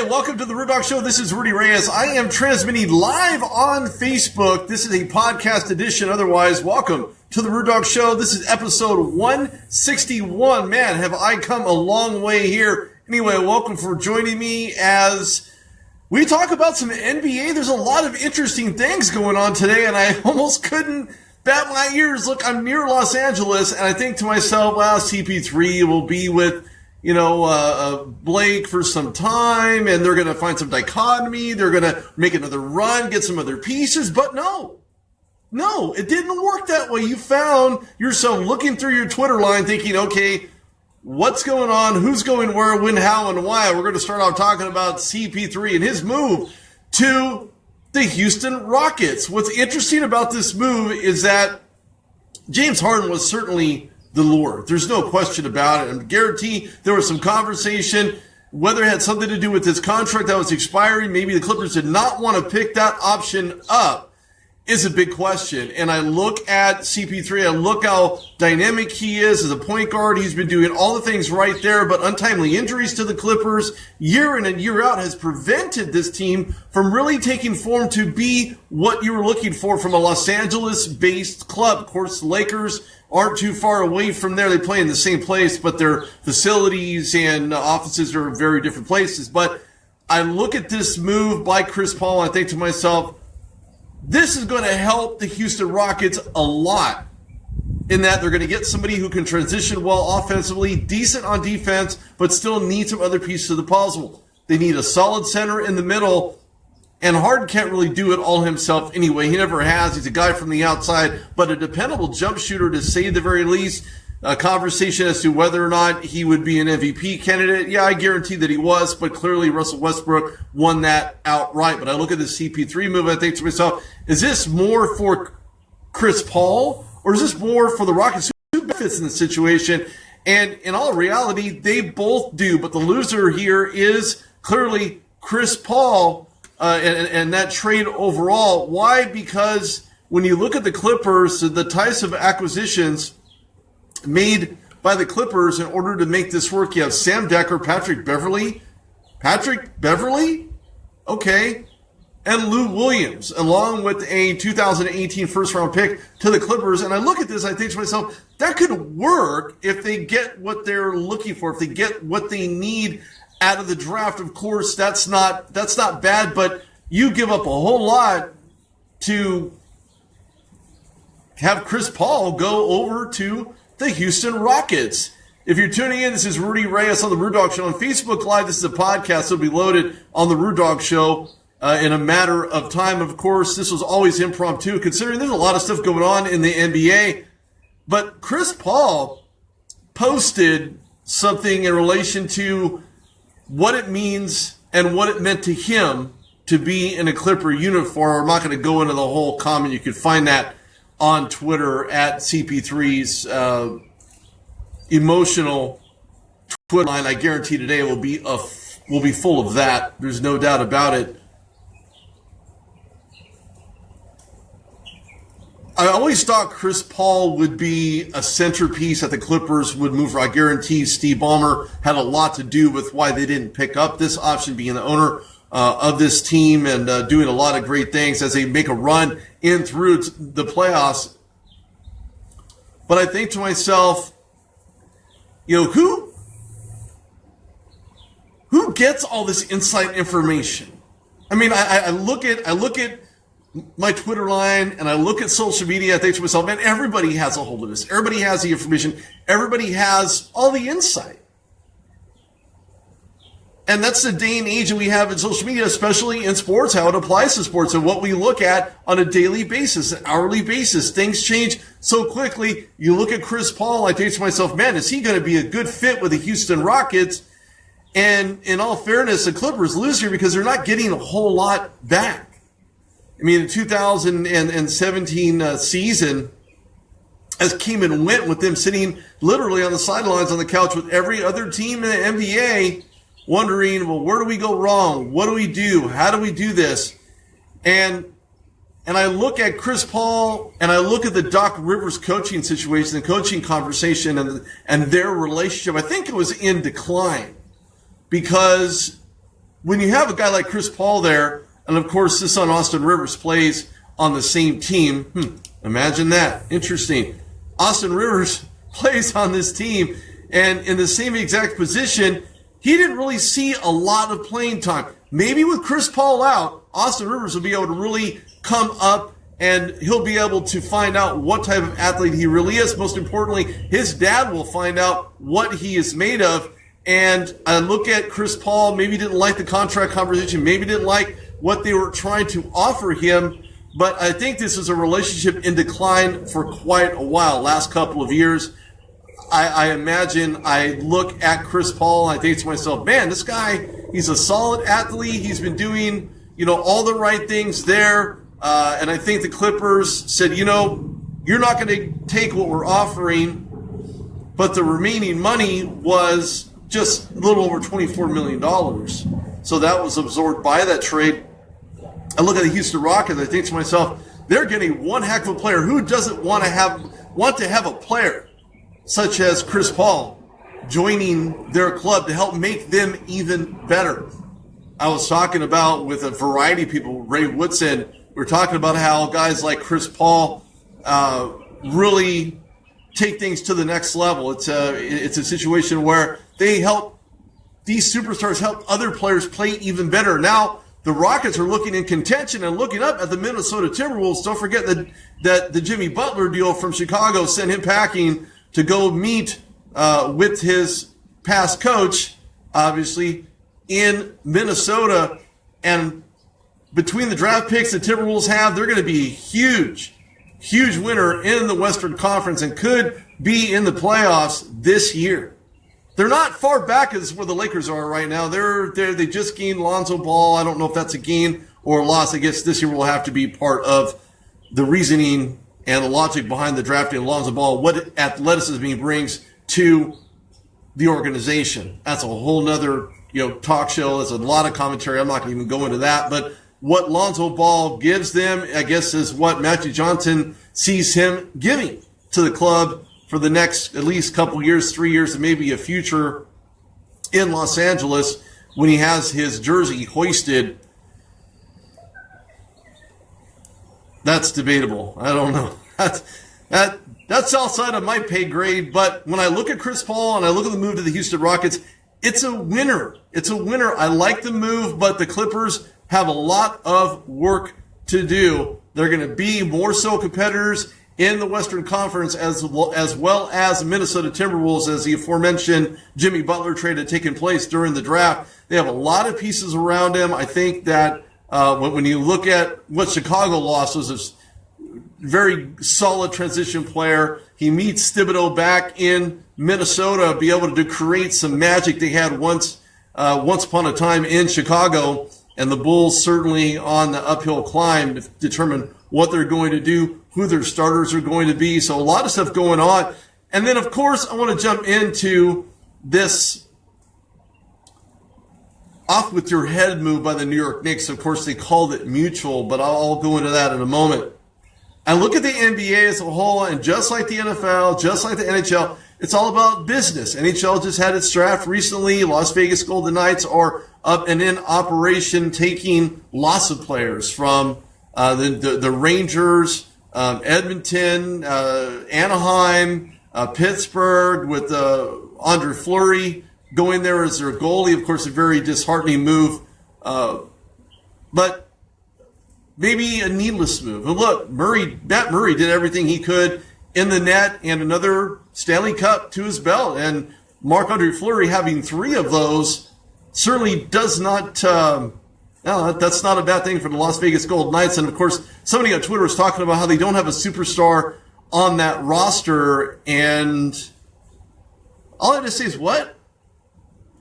welcome to the Rude Dog Show. This is Rudy Reyes. I am transmitting live on Facebook. This is a podcast edition. Otherwise, welcome to the Rude Dog Show. This is episode 161. Man, have I come a long way here. Anyway, welcome for joining me as we talk about some NBA. There's a lot of interesting things going on today, and I almost couldn't bat my ears. Look, I'm near Los Angeles, and I think to myself, well, CP3 will be with Blake for some time, and they're going to find some dichotomy. They're going to make another run, get some other pieces. But no, it didn't work that way. You found yourself looking through your Twitter line thinking, okay, what's going on? Who's going where, when, how, and why? We're going to start out talking about CP3 and his move to the Houston Rockets. What's interesting about this move is that James Harden was certainly the lure. There's no question about it. And I guarantee there was some conversation, whether it had something to do with his contract that was expiring. Maybe the Clippers did not want to pick that option up, is a big question. And I look at CP3, I look how dynamic he is as a point guard. He's been doing all the things right there, but untimely injuries to the Clippers year in and year out has prevented this team from really taking form to be what you were looking for from a Los Angeles-based club. Of course, the Lakers aren't too far away from there. They play in the same place, but their facilities and offices are in very different places. But I look at this move by Chris Paul, and I think to myself, this is going to help the Houston Rockets a lot in that they're going to get somebody who can transition well offensively, decent on defense, but still need some other pieces of the puzzle. They need a solid center in the middle, and Harden can't really do it all himself anyway. He never has. He's a guy from the outside, but a dependable jump shooter to say the very least. A conversation as to whether or not he would be an MVP candidate. Yeah, I guarantee that he was, but clearly Russell Westbrook won that outright. But I look at the CP3 move and I think to myself, is this more for Chris Paul or is this more for the Rockets? Who benefits in the situation? And in all reality, they both do. But the loser here is clearly Chris Paul and that trade overall. Why? Because when you look at the Clippers, the types of acquisitions made by the Clippers in order to make this work. You have Sam Decker, Patrick Beverley, okay, and Lou Williams, along with a 2018 first-round pick to the Clippers. And I look at this, I think to myself, that could work if they get what they're looking for, if they get what they need out of the draft. Of course, that's not bad, but you give up a whole lot to have Chris Paul go over to the Houston Rockets. If you're tuning in, this is Rudy Reyes on the Rude Dog Show on Facebook Live. This is a podcast that will be loaded on the Rude Dog Show in a matter of time. Of course, this was always impromptu, considering there's a lot of stuff going on in the NBA. But Chris Paul posted something in relation to what it means and what it meant to him to be in a Clipper uniform. I'm not going to go into the whole comment. You can find that on Twitter at CP3's emotional Twitter line. I guarantee today will be full of that. There's no doubt about it. I always thought Chris Paul would be a centerpiece that the Clippers would move for. I guarantee Steve Ballmer had a lot to do with why they didn't pick up this option, being the owner of this team and doing a lot of great things as they make a run in through the playoffs. But I think to myself, who gets all this inside information? I mean, I look at my Twitter line and I look at social media. I think to myself, man, everybody has a hold of this. Everybody has the information. Everybody has all the insight. And that's the day and age that we have in social media, especially in sports, how it applies to sports and what we look at on a daily basis, an hourly basis. Things change so quickly. You look at Chris Paul, I think to myself, man, is he going to be a good fit with the Houston Rockets? And in all fairness, the Clippers lose here because they're not getting a whole lot back. I mean, the 2017 season as came and went with them sitting literally on the sidelines on the couch with every other team in the NBA, wondering, well, where do we go wrong? What do we do? How do we do this? And I look at Chris Paul and I look at the Doc Rivers coaching situation, the coaching conversation and their relationship. I think it was in decline because when you have a guy like Chris Paul there, and of course this son Austin Rivers plays on the same team. Imagine that. Interesting. Austin Rivers plays on this team, and in the same exact position, he didn't really see a lot of playing time. Maybe with Chris Paul out, Austin Rivers will be able to really come up, and he'll be able to find out what type of athlete he really is. Most importantly, his dad will find out what he is made of. And I look at Chris Paul, maybe didn't like the contract conversation, maybe didn't like what they were trying to offer him. But I think this is a relationship in decline for quite a while, last couple of years. I imagine I look at Chris Paul and I think to myself, man, this guy, he's a solid athlete. He's been doing, all the right things there. And I think the Clippers said, you're not going to take what we're offering, but the remaining money was just a little over $24 million. So that was absorbed by that trade. I look at the Houston Rockets, I think to myself, they're getting one heck of a player. Who doesn't want to have a player such as Chris Paul joining their club to help make them even better? I was talking about with a variety of people, Ray Woodson, we're talking about how guys like Chris Paul really take things to the next level. It's a situation where these superstars help other players play even better. Now the Rockets are looking in contention and looking up at the Minnesota Timberwolves. Don't forget that the Jimmy Butler deal from Chicago sent him packing to go meet with his past coach, obviously, in Minnesota. And between the draft picks the Timberwolves have, they're going to be a huge winner in the Western Conference and could be in the playoffs this year. They're not far back as where the Lakers are right now. They just gained Lonzo Ball. I don't know if that's a gain or a loss. I guess this year will have to be part of the reasoning and the logic behind the drafting of Lonzo Ball, what athleticism he brings to the organization. That's a whole nother talk show. There's a lot of commentary. I'm not going to even go into that. But what Lonzo Ball gives them, I guess, is what Magic Johnson sees him giving to the club for the next at least couple years, 3 years, and maybe a future in Los Angeles when he has his jersey hoisted. That's debatable. I don't know. That's outside of my pay grade. But when I look at Chris Paul and I look at the move to the Houston Rockets, it's a winner. It's a winner. I like the move, but the Clippers have a lot of work to do. They're going to be more so competitors in the Western Conference as well as the Minnesota Timberwolves, as the aforementioned Jimmy Butler trade had taken place during the draft. They have a lot of pieces around him. I think that when you look at what Chicago lost, was a very solid transition player. He meets Thibodeau back in Minnesota, be able to create some magic they had once upon a time in Chicago. And the Bulls certainly on the uphill climb to determine what they're going to do, who their starters are going to be. So a lot of stuff going on. And then, of course, I want to jump into this off with your head move by the New York Knicks. Of course, they called it mutual, but I'll go into that in a moment. I look at the NBA as a whole, and just like the NFL, just like the NHL, it's all about business. NHL just had its draft recently. Las Vegas Golden Knights are up and in operation, taking lots of players from the Rangers, Edmonton, Anaheim, Pittsburgh, with Andre Fleury going there as their goalie. Of course, a very disheartening move, but maybe a needless move. And look, Matt Murray did everything he could in the net and another Stanley Cup to his belt. And Marc-Andre Fleury having 3 of those certainly does not, that's not a bad thing for the Las Vegas Golden Knights. And of course, somebody on Twitter was talking about how they don't have a superstar on that roster. And all I have to say is, what?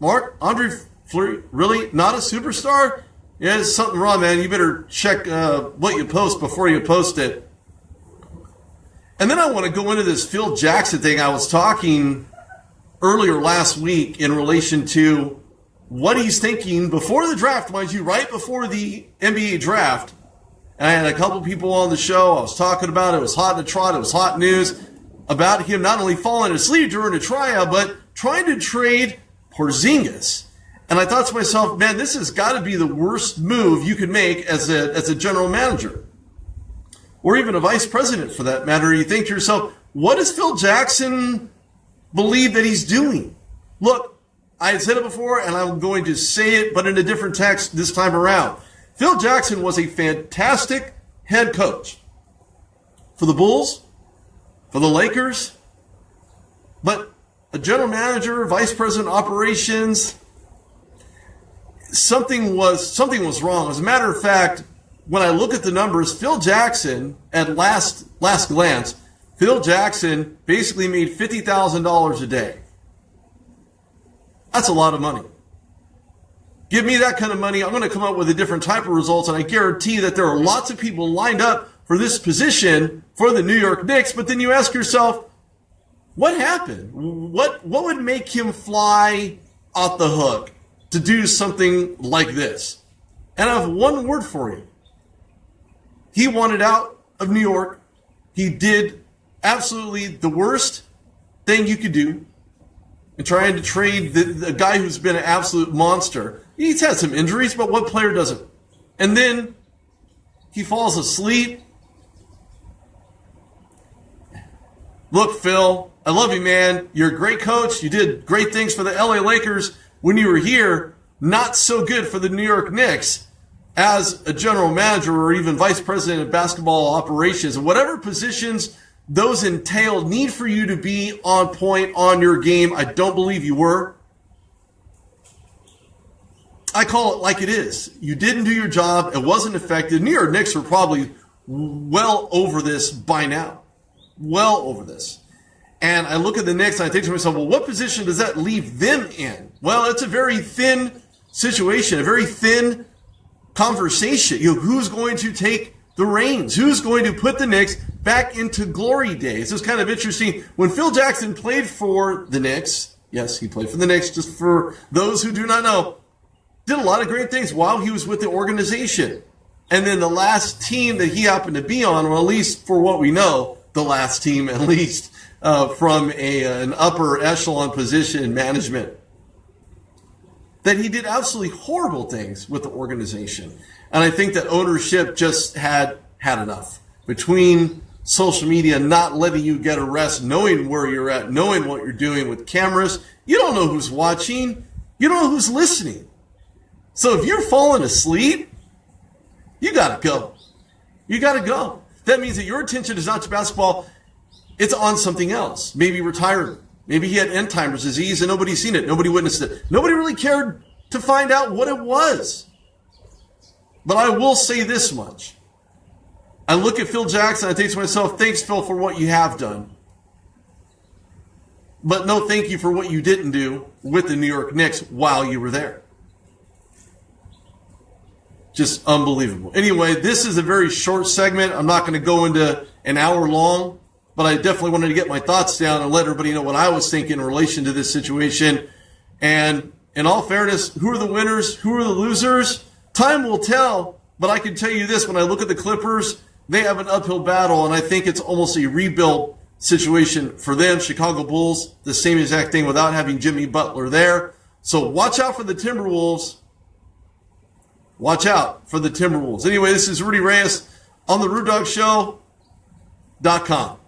Marc-Andre Fleury, really not a superstar? Yeah, there's something wrong, man. You better check what you post before you post it. And then I want to go into this Phil Jackson thing. I was talking earlier last week in relation to what he's thinking before the draft, mind you, right before the NBA draft. And I had a couple people on the show. I was talking about it. It was hot in the trot. It was hot news about him not only falling asleep during the tryout, but trying to trade Porzingas. And I thought to myself, man, this has got to be the worst move you could make as a general manager, or even a vice president for that matter. You think to yourself, what does Phil Jackson believe that he's doing? Look, I had said it before, and I'm going to say it, but in a different text this time around. Phil Jackson was a fantastic head coach for the Bulls, for the Lakers, but a general manager, vice president of operations, something was wrong. As a matter of fact, when I look at the numbers, Phil Jackson, at last glance, Phil Jackson basically made $50,000 a day. That's a lot of money. Give me that kind of money, I'm going to come up with a different type of results, and I guarantee that there are lots of people lined up for this position for the New York Knicks. But then you ask yourself, what happened? What would make him fly off the hook to do something like this? And I have one word for you. He wanted out of New York. He did absolutely the worst thing you could do in trying to trade the guy who's been an absolute monster. He's had some injuries, but what player doesn't? And then he falls asleep. Look, Phil, I love you, man. You're a great coach. You did great things for the LA Lakers when you were here. Not so good for the New York Knicks as a general manager or even vice president of basketball operations. Whatever positions those entail, need for you to be on point on your game. I don't believe you were. I call it like it is. You didn't do your job. It wasn't effective. New York Knicks were probably well over this by now. Well over this. And I look at the Knicks and I think to myself, well, what position does that leave them in? Well, it's a very thin situation, a very thin conversation. Who's going to take the reins? Who's going to put the Knicks back into glory days? It's kind of interesting. When Phil Jackson played for the Knicks, yes, he played for the Knicks, just for those who do not know, did a lot of great things while he was with the organization. And then the last team that he happened to be on, or at least for what we know, the last team at least from an upper echelon position in management, that he did absolutely horrible things with the organization. And I think that ownership just had enough. Between social media not letting you get a rest, knowing where you're at, knowing what you're doing with cameras, you don't know who's watching, you don't know who's listening. So if you're falling asleep, you got to go. You got to go. That means that your attention is not to basketball. It's on something else. Maybe retirement. Maybe he had Alzheimer's disease and nobody's seen it. Nobody witnessed it. Nobody really cared to find out what it was. But I will say this much. I look at Phil Jackson and I think to myself, thanks, Phil, for what you have done. But no thank you for what you didn't do with the New York Knicks while you were there. Just unbelievable. Anyway, this is a very short segment. I'm not going to go into an hour long, but I definitely wanted to get my thoughts down and let everybody know what I was thinking in relation to this situation. And in all fairness, who are the winners? Who are the losers? Time will tell, but I can tell you this. When I look at the Clippers, they have an uphill battle, and I think it's almost a rebuild situation for them. Chicago Bulls, the same exact thing without having Jimmy Butler there. So watch out for the Timberwolves. Watch out for the Timberwolves. Anyway, this is Rudy Reyes on TheRudeDogShow.com.